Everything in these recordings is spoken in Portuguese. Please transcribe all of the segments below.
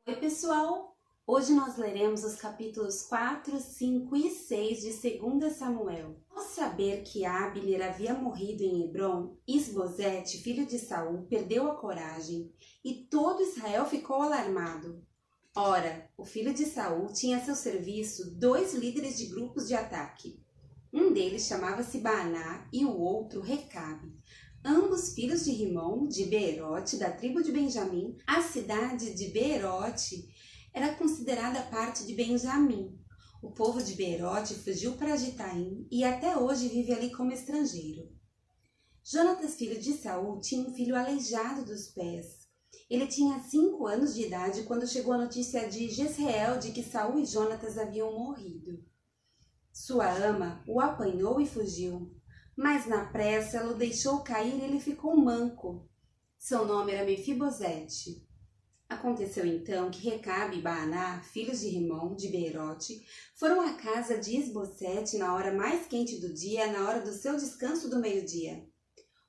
Oi pessoal, hoje nós leremos os capítulos 4, 5 e 6 de 2 Samuel. Ao saber que Abner havia morrido em Hebrom, Isbosete, filho de Saul, perdeu a coragem e todo Israel ficou alarmado. Ora, o filho de Saul tinha a seu serviço 2 líderes de grupos de ataque. Um deles chamava-se Baaná e o outro Recabe. Ambos filhos de Rimom, de Beerote, da tribo de Benjamim. A cidade de Beerote era considerada parte de Benjamim. O povo de Beerote fugiu para Gitaim e até hoje vive ali como estrangeiro. Jonatas, filho de Saul, tinha um filho aleijado dos pés. Ele tinha 5 anos de idade quando chegou a notícia de Jezreel de que Saul e Jonatas haviam morrido. Sua ama o apanhou e fugiu. Mas na pressa ela o deixou cair e ele ficou manco. Seu nome era Mefibosete. Aconteceu então que Recabe e Baaná, filhos de Rimom, de Beerote, foram à casa de Isbosete na hora mais quente do dia, na hora do seu descanso do meio-dia.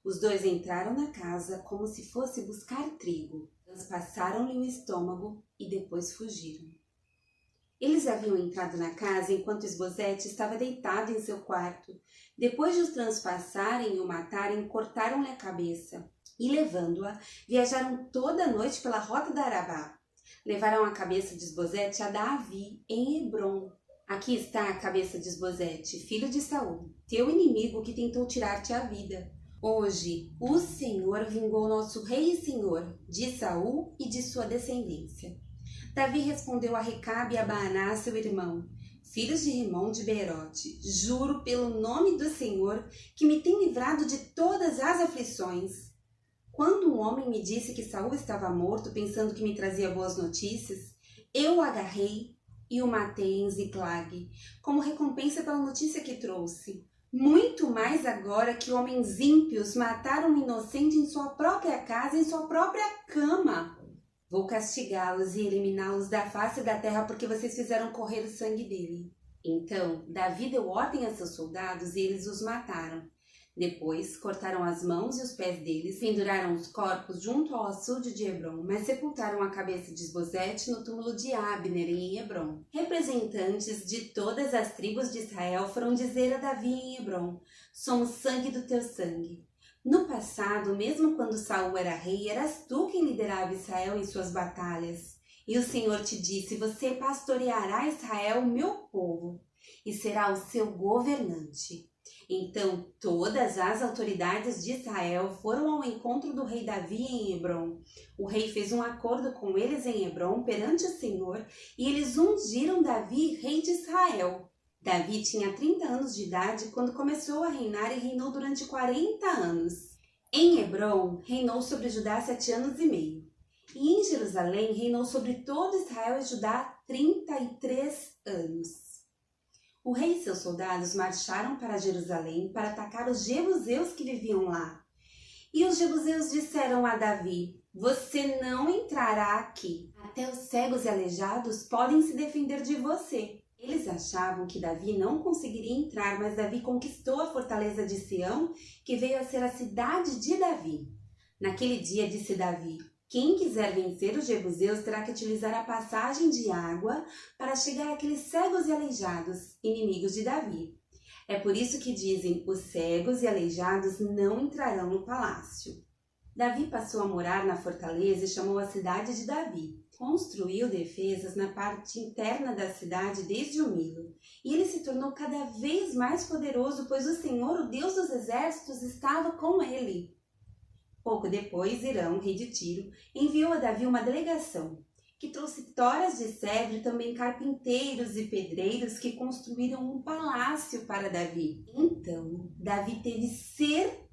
Os dois entraram na casa como se fosse buscar trigo. Transpassaram-lhe o estômago e depois fugiram. Eles haviam entrado na casa enquanto Isbosete estava deitado em seu quarto. Depois de os transpassarem e o matarem, cortaram-lhe a cabeça e, levando-a, viajaram toda a noite pela rota da Arabá. Levaram a cabeça de Isbosete a Davi, em Hebrom. Aqui está a cabeça de Isbosete, filho de Saul, teu inimigo que tentou tirar-te a vida. Hoje, o Senhor vingou nosso rei e senhor, de Saul e de sua descendência. Davi respondeu a Recabe e a Baaná, seu irmão, filhos de Rimom de Beerote: juro pelo nome do Senhor que me tem livrado de todas as aflições. Quando um homem me disse que Saul estava morto, pensando que me trazia boas notícias, eu o agarrei e o matei em Ziclag, como recompensa pela notícia que trouxe. Muito mais agora que homens ímpios mataram um inocente em sua própria casa, em sua própria cama. Vou castigá-los e eliminá-los da face da terra porque vocês fizeram correr o sangue dele. Então, Davi deu ordem a seus soldados e eles os mataram. Depois, cortaram as mãos e os pés deles, penduraram os corpos junto ao açude de Hebrom, mas sepultaram a cabeça de Isbosete no túmulo de Abner em Hebrom. Representantes de todas as tribos de Israel foram dizer a Davi em Hebrom: somos sangue do teu sangue. No passado, mesmo quando Saul era rei, eras tu quem liderava Israel em suas batalhas. E o Senhor te disse: você pastoreará Israel, meu povo, e será o seu governante. Então todas as autoridades de Israel foram ao encontro do rei Davi em Hebrom. O rei fez um acordo com eles em Hebrom perante o Senhor, e eles ungiram Davi rei de Israel. Davi tinha 30 anos de idade quando começou a reinar e reinou durante 40 anos. Em Hebrom, reinou sobre Judá 7 anos e meio. E em Jerusalém, reinou sobre todo Israel e Judá 33 anos. O rei e seus soldados marcharam para Jerusalém para atacar os jebuseus que viviam lá. E os jebuseus disseram a Davi: você não entrará aqui. Até os cegos e aleijados podem se defender de você. Eles achavam que Davi não conseguiria entrar, mas Davi conquistou a fortaleza de Sião, que veio a ser a cidade de Davi. Naquele dia disse Davi: quem quiser vencer os jebuseus terá que utilizar a passagem de água para chegar àqueles cegos e aleijados, inimigos de Davi. É por isso que dizem: os cegos e aleijados não entrarão no palácio. Davi passou a morar na fortaleza e chamou a cidade de Davi. Construiu defesas na parte interna da cidade desde o Milo, e ele se tornou cada vez mais poderoso, pois o Senhor, o Deus dos exércitos, estava com ele. Pouco depois, Hirão, rei de Tiro, enviou a Davi uma delegação, que trouxe toras de cedro e também carpinteiros e pedreiros que construíram um palácio para Davi. Então, Davi teve certeza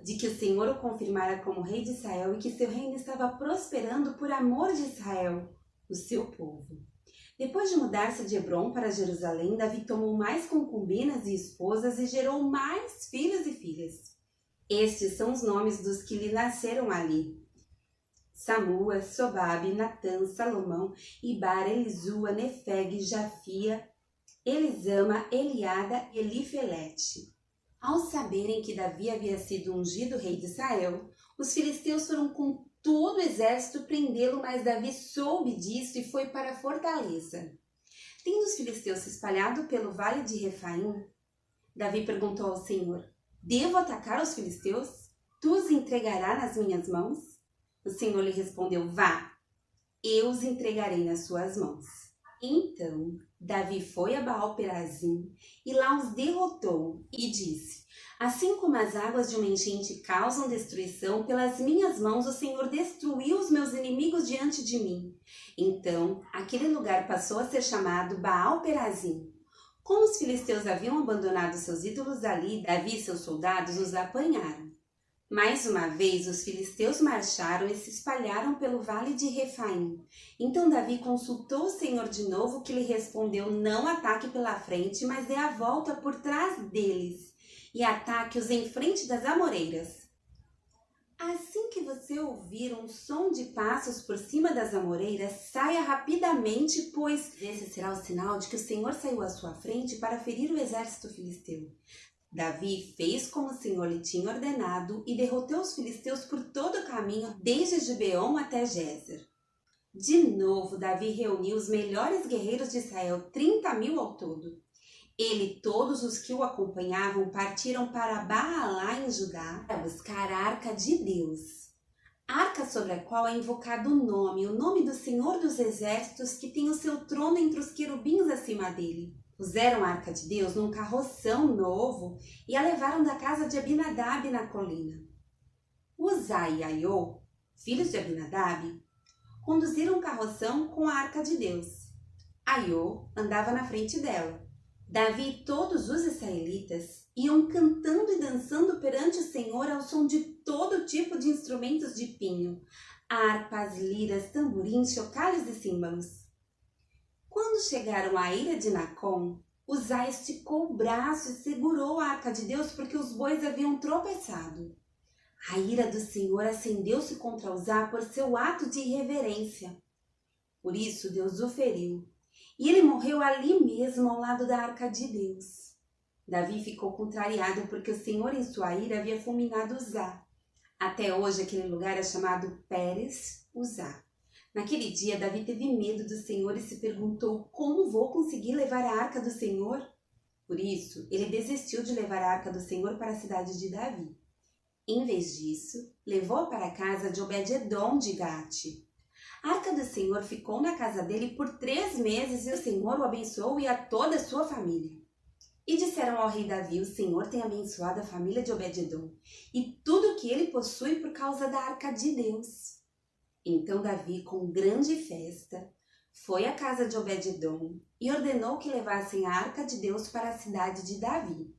de que o Senhor o confirmara como rei de Israel e que seu reino estava prosperando por amor de Israel, o seu povo. Depois de mudar-se de Hebrom para Jerusalém, Davi tomou mais concubinas e esposas e gerou mais filhos e filhas. Estes são os nomes dos que lhe nasceram ali: Samua, Sobabe, Natã, Salomão, Ibar, Elisua, Nefeg, Jafia, Elisama, Eliada e Elifelete. Ao saberem que Davi havia sido ungido rei de Israel, os filisteus foram com todo o exército prendê-lo, mas Davi soube disso e foi para a fortaleza. Tendo os filisteus se espalhado pelo vale de Refaim, Davi perguntou ao Senhor: devo atacar os filisteus? Tu os entregarás nas minhas mãos? O Senhor lhe respondeu: vá, eu os entregarei nas suas mãos. Então Davi foi a Baal-Perazim e lá os derrotou e disse: assim como as águas de uma enchente causam destruição, pelas minhas mãos o Senhor destruiu os meus inimigos diante de mim. Então aquele lugar passou a ser chamado Baal-Perazim. Como os filisteus haviam abandonado seus ídolos ali, Davi e seus soldados os apanharam. Mais uma vez os filisteus marcharam e se espalharam pelo vale de Refaim. Então Davi consultou o Senhor de novo, que lhe respondeu: não ataque pela frente, mas dê a volta por trás deles e ataque-os em frente das amoreiras. Assim que você ouvir um som de passos por cima das amoreiras, saia rapidamente, pois esse será o sinal de que o Senhor saiu à sua frente para ferir o exército filisteu. Davi fez como o Senhor lhe tinha ordenado e derrotou os filisteus por todo o caminho, desde Gibeon até Gézer. De novo, Davi reuniu os melhores guerreiros de Israel, 30.000 ao todo. Ele e todos os que o acompanhavam partiram para Baalá em Judá para buscar a Arca de Deus. Arca sobre a qual é invocado o nome do Senhor dos Exércitos, que tem o seu trono entre os querubins acima dele. Puseram a Arca de Deus num carroção novo e a levaram da casa de Abinadab na colina. Uzá e Aiô, filhos de Abinadab, conduziram o carroção com a Arca de Deus. Aiô andava na frente dela. Davi e todos os israelitas iam cantando e dançando perante o Senhor ao som de todo tipo de instrumentos de pinho, harpas, liras, tamborins, chocalhos e símbolos. Quando chegaram à ilha de Nacon, Uzá esticou o braço e segurou a Arca de Deus porque os bois haviam tropeçado. A ira do Senhor acendeu-se contra Uzá por seu ato de irreverência. Por isso Deus o feriu, e ele morreu ali mesmo ao lado da Arca de Deus. Davi ficou contrariado porque o Senhor em sua ira havia fulminado Uzá. Até hoje aquele lugar é chamado Pérez Uzá. Naquele dia, Davi teve medo do Senhor e se perguntou: como vou conseguir levar a Arca do Senhor? Por isso, ele desistiu de levar a Arca do Senhor para a cidade de Davi. Em vez disso, levou-a para a casa de Obed-edom de Gate. A Arca do Senhor ficou na casa dele por 3 meses e o Senhor o abençoou e a toda a sua família. E disseram ao rei Davi: o Senhor tem abençoado a família de Obed-edom e tudo o que ele possui por causa da Arca de Deus. Então Davi, com grande festa, foi à casa de Obed-edom e ordenou que levassem a Arca de Deus para a cidade de Davi.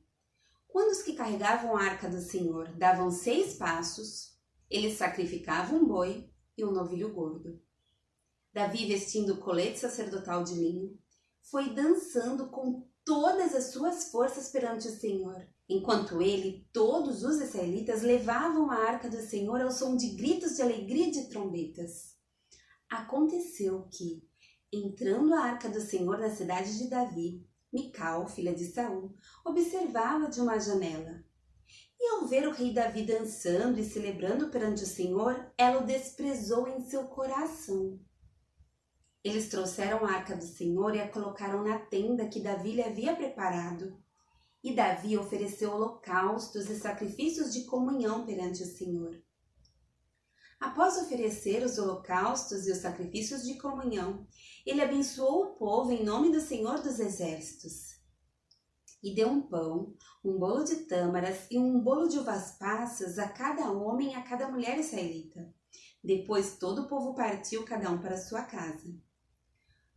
Quando os que carregavam a Arca do Senhor davam 6 passos, eles sacrificavam um boi e um novilho gordo. Davi, vestindo o colete sacerdotal de linho, foi dançando com todas as suas forças perante o Senhor, enquanto ele e todos os israelitas levavam a Arca do Senhor ao som de gritos de alegria e de trombetas. Aconteceu que, entrando a Arca do Senhor na cidade de Davi, Mical, filha de Saul, observava de uma janela. E ao ver o rei Davi dançando e celebrando perante o Senhor, ela o desprezou em seu coração. Eles trouxeram a Arca do Senhor e a colocaram na tenda que Davi lhe havia preparado. E Davi ofereceu holocaustos e sacrifícios de comunhão perante o Senhor. Após oferecer os holocaustos e os sacrifícios de comunhão, ele abençoou o povo em nome do Senhor dos Exércitos. E deu um pão, um bolo de tâmaras e um bolo de uvas passas a cada homem e a cada mulher israelita. Depois todo o povo partiu, cada um para sua casa.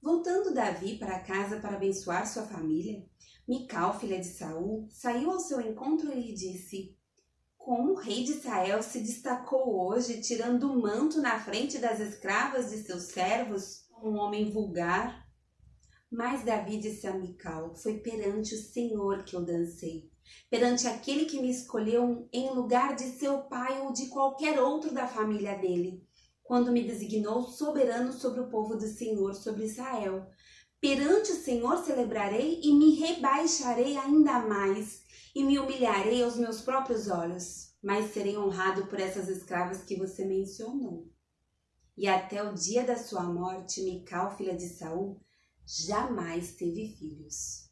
Voltando Davi para casa para abençoar sua família, Mical, filha de Saul, saiu ao seu encontro e lhe disse: como o rei de Israel se destacou hoje, tirando o manto na frente das escravas de seus servos, um homem vulgar. Mas Davi disse a Mical: foi perante o Senhor que eu dancei, perante aquele que me escolheu em lugar de seu pai ou de qualquer outro da família dele, quando me designou soberano sobre o povo do Senhor, sobre Israel. Perante o Senhor celebrarei e me rebaixarei ainda mais, e me humilharei aos meus próprios olhos, mas serei honrado por essas escravas que você mencionou. e até o dia da sua morte, Mical, filha de Saul, jamais teve filhos.